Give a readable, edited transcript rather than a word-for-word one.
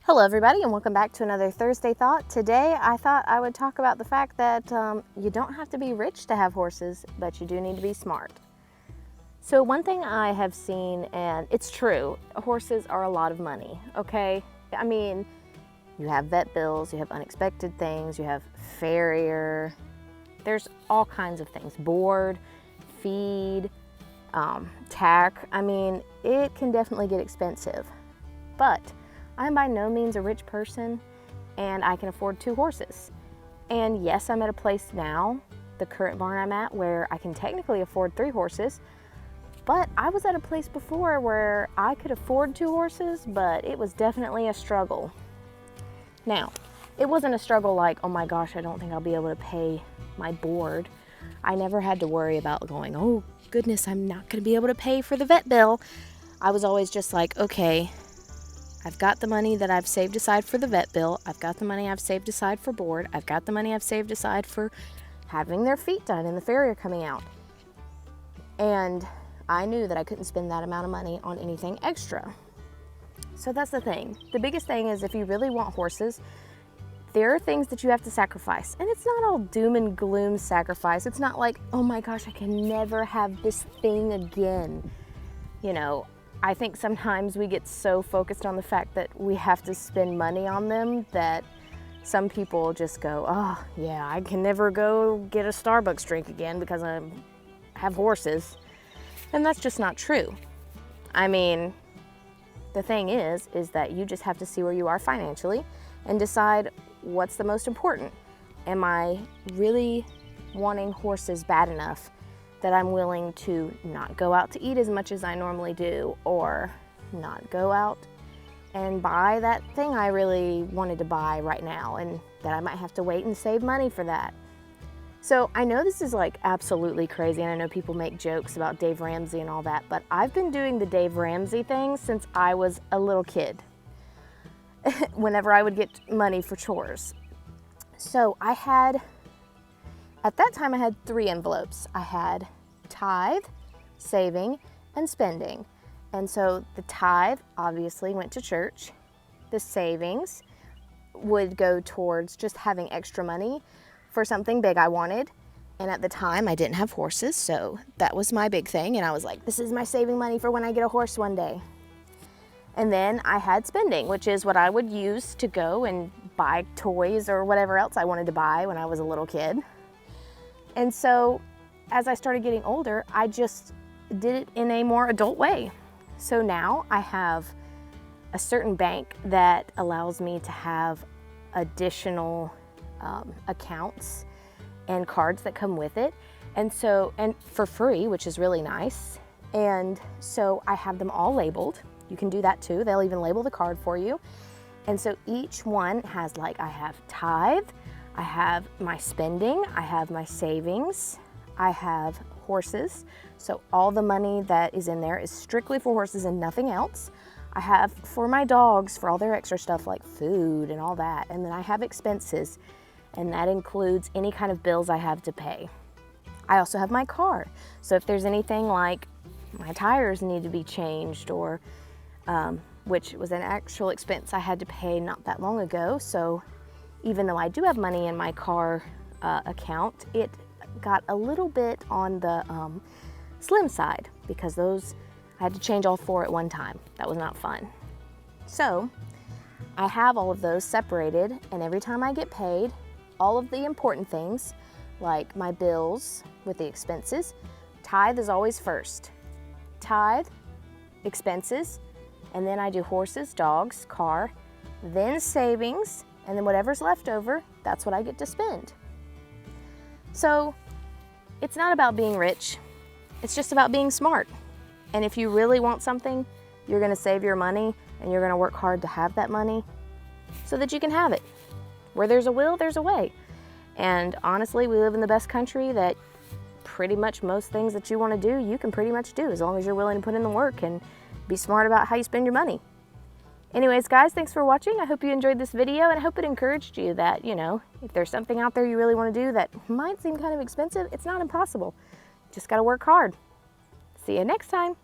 Hello everybody and welcome back to another Thursday Thought. Today I thought I would talk about the fact that you don't have to be rich to have horses, but you do need to be smart. So one thing I have seen, and it's true, horses are a lot of money, okay? I mean, you have vet bills, you have unexpected things, you have farrier, there's all kinds of things, board, feed, tack. I mean, it can definitely get expensive, but I'm by no means a rich person and I can afford 2 horses. And yes, I'm at a place now, the current barn I'm at, where I can technically afford 3 horses, but I was at a place before where I could afford 2 horses, but it was definitely a struggle. Now, it wasn't a struggle like, oh my gosh, I don't think I'll be able to pay my board. I never had to worry about going, oh goodness, I'm not gonna be able to pay for the vet bill. I was always just like, okay, I've got the money that I've saved aside for the vet bill. I've got the money I've saved aside for board. I've got the money I've saved aside for having their feet done and the farrier coming out. And I knew that I couldn't spend that amount of money on anything extra. So that's the thing. The biggest thing is if you really want horses, there are things that you have to sacrifice. And it's not all doom and gloom sacrifice. It's not like, oh my gosh, I can never have this thing again. You know, I think sometimes we get so focused on the fact that we have to spend money on them that some people just go, oh yeah, I can never go get a Starbucks drink again because I have horses. And that's just not true. I mean, the thing is that you just have to see where you are financially and decide what's the most important. Am I really wanting horses bad enough that I'm willing to not go out to eat as much as I normally do, or not go out and buy that thing I really wanted to buy right now, and that I might have to wait and save money for that. So I know this is like absolutely crazy, and I know people make jokes about Dave Ramsey and all that, but I've been doing the Dave Ramsey thing since I was a little kid, whenever I would get money for chores. So at that time I had 3 envelopes. I had tithe, saving, and spending. And so the tithe obviously went to church. The savings would go towards just having extra money for something big I wanted. And at the time I didn't have horses, so that was my big thing. And I was like, this is my saving money for when I get a horse one day. And then I had spending, which is what I would use to go and buy toys or whatever else I wanted to buy when I was a little kid. And so as I started getting older, I just did it in a more adult way. So now I have a certain bank that allows me to have additional accounts and cards that come with it. And for free, which is really nice. And so I have them all labeled. You can do that too. They'll even label the card for you. And so each one has, like, I have tithe, I have my spending, I have my savings, I have horses. So all the money that is in there is strictly for horses and nothing else. I have for my dogs, for all their extra stuff like food and all that. And then I have expenses, and that includes any kind of bills I have to pay. I also have my car. So if there's anything like my tires need to be changed, or which was an actual expense I had to pay not that long ago. So even though I do have money in my car account, it got a little bit on the slim side because those I had to change all 4 at one time. That was not fun. So I have all of those separated, and every time I get paid, all of the important things like my bills with the expenses, tithe is always first. Tithe, expenses, and then I do horses, dogs, car, then savings, and then whatever's left over, that's what I get to spend. So it's not about being rich, it's just about being smart. And if you really want something, you're gonna save your money and you're gonna work hard to have that money so that you can have it. Where there's a will, there's a way. And honestly, we live in the best country that pretty much most things that you wanna do, you can pretty much do as long as you're willing to put in the work and be smart about how you spend your money. Anyways, guys, thanks for watching. I hope you enjoyed this video, and I hope it encouraged you that, you know, if there's something out there you really want to do that might seem kind of expensive, it's not impossible. Just got to work hard. See you next time.